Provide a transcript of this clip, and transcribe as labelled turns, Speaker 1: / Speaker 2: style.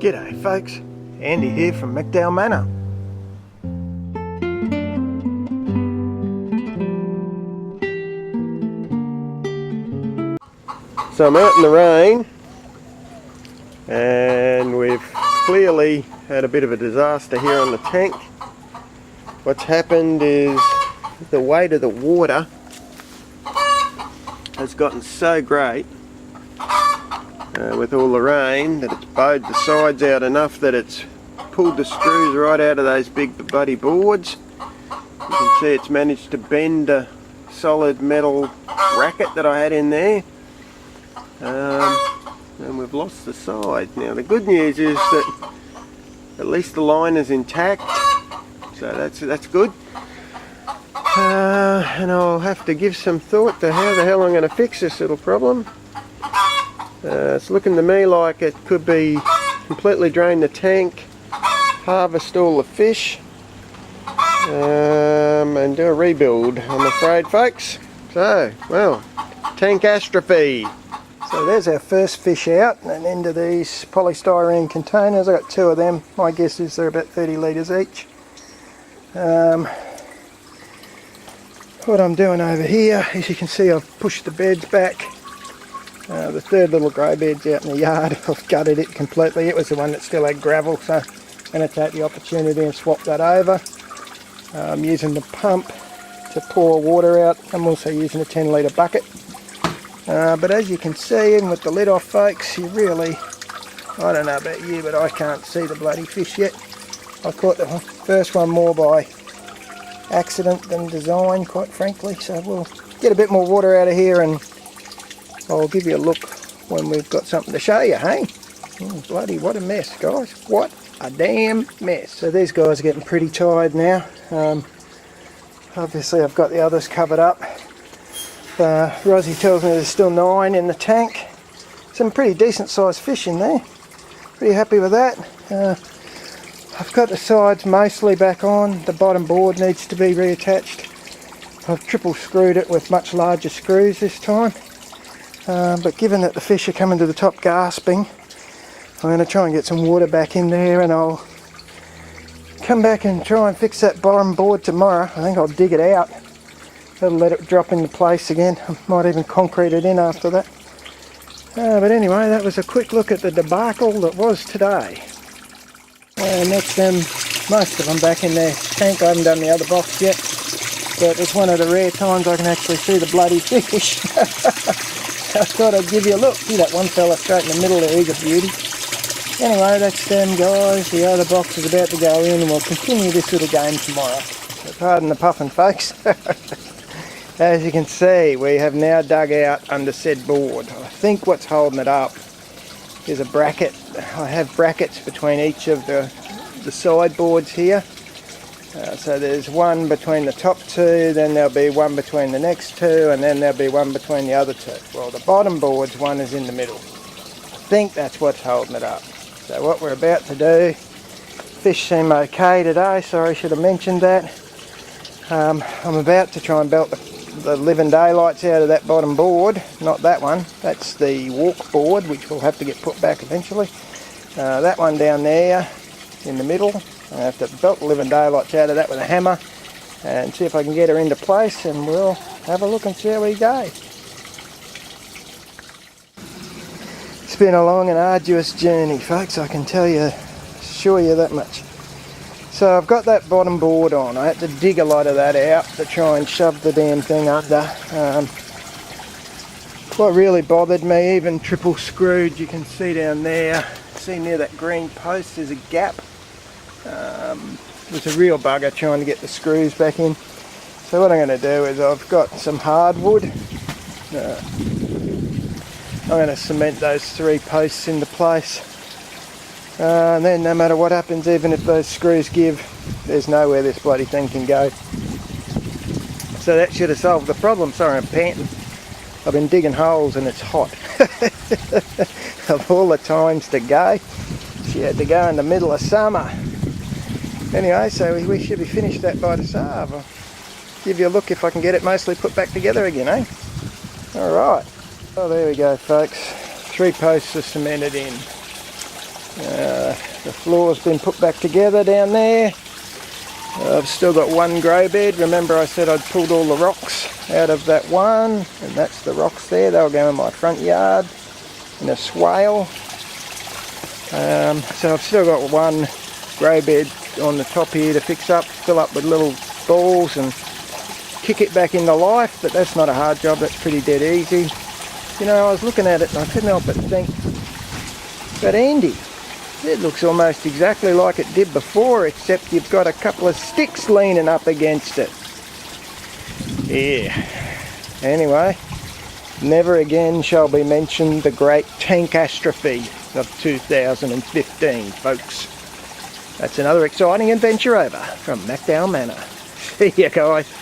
Speaker 1: G'day folks, Andy here from McDowall Manor. So I'm out in the rain and we've clearly had a bit of a disaster here on the tank. What's happened is the weight of the water has gotten so great with all the rain that it's bowed the sides out enough that it's pulled the screws right out of those big bloody boards. You can see it's managed to bend a solid metal bracket that I had in there, and we've lost the side. Now the good news is that at least the line is intact, so that's good. And I'll have to give some thought to how the hell I'm going to fix this little problem. It's looking to me like it could be completely drain the tank, harvest all the fish, and do a rebuild, I'm afraid, folks. So, well, Tankastrophie. So there's our first fish out and into these polystyrene containers. I've got two of them. My guess is they're about 30 litres each. What I'm doing over here, as you can see, I've pushed the beds back. The third little grey bed's out in the yard. I've gutted it completely. It was the one that still had gravel, so I'm going to take the opportunity and swap that over. I'm using the pump to pour water out. I'm also using a 10 litre bucket. But as you can see, even with the lid off, folks, you really, I don't know about you, but I can't see the bloody fish yet. I caught the first one more by accident than design, quite frankly, so we'll get a bit more water out of here and I'll give you a look when we've got something to show you, hey? Oh, bloody, what a mess, guys. What a damn mess. So these guys are getting pretty tired now. Obviously I've got the others covered up. Rosie tells me there's still 9 in the tank. Some pretty decent sized fish in there. Pretty happy with that. I've got the sides mostly back on. The bottom board needs to be reattached. I've triple screwed it with much larger screws this time. But given that the fish are coming to the top gasping, I'm going to try and get some water back in there, and I'll come back and try and fix that bottom board tomorrow. I think I'll dig it out. That'll let it drop into place again. I might even concrete it in after that. But anyway, that was a quick look at the debacle that was today. Next, most of them back in their tank. I haven't done the other box yet, but it's one of the rare times I can actually see the bloody fish. I thought I'd give you a look. See that one fella straight in the middle there, he's a beauty. Anyway, that's them guys. The other box is about to go in and we'll continue this little game tomorrow. So pardon the puffing, folks. As you can see, we have now dug out under said board. I think what's holding it up is a bracket. I have brackets between each of the side boards here. So there's one between the top two, then there'll be one between the next two, and then there'll be one between the other two. Well, the bottom board's one is in the middle. I think that's what's holding it up. So what we're about to do, fish seem okay today, sorry, should have mentioned that. I'm about to try and belt the living daylights out of that bottom board, not that one. That's the walk board, which will have to get put back eventually. That one down there in the middle, I have to belt the living daylights out of that with a hammer and see if I can get her into place, and we'll have a look and see how we go. It's been a long and arduous journey, folks, I can assure you that much. So I've got that bottom board on. I had to dig a lot of that out to try and shove the damn thing under. What really bothered me, even triple screwed, you can see down there, see near that green post there's a gap. It was a real bugger trying to get the screws back in. So what I'm going to do is I've got some hardwood. I'm going to cement those 3 posts into place. And then no matter what happens, even if those screws give, there's nowhere this bloody thing can go. So that should have solved the problem. Sorry, I'm panting. I've been digging holes and it's hot. Of all the times to go, she had to go in the middle of summer. Anyway, so we should be finished that by this half. I'll give you a look if I can get it mostly put back together again, eh? Alright. Oh, there we go, folks. 3 posts are cemented in. The floor's been put back together down there. I've still got one grow bed. Remember I said I'd pulled all the rocks out of that one, and that's the rocks there. They'll go in my front yard in a swale. So I've still got one grow bed on the top here to fix up, fill up with little balls and kick it back into life, but that's not a hard job, that's pretty dead easy. You know, I was looking at it and I couldn't help but think, but Andy, it looks almost exactly like it did before, except you've got a couple of sticks leaning up against it. Yeah. Anyway, never again shall be mentioned the Great Tankastrophie of 2015, folks. That's another exciting adventure over from McDowall Manor. See ya, guys.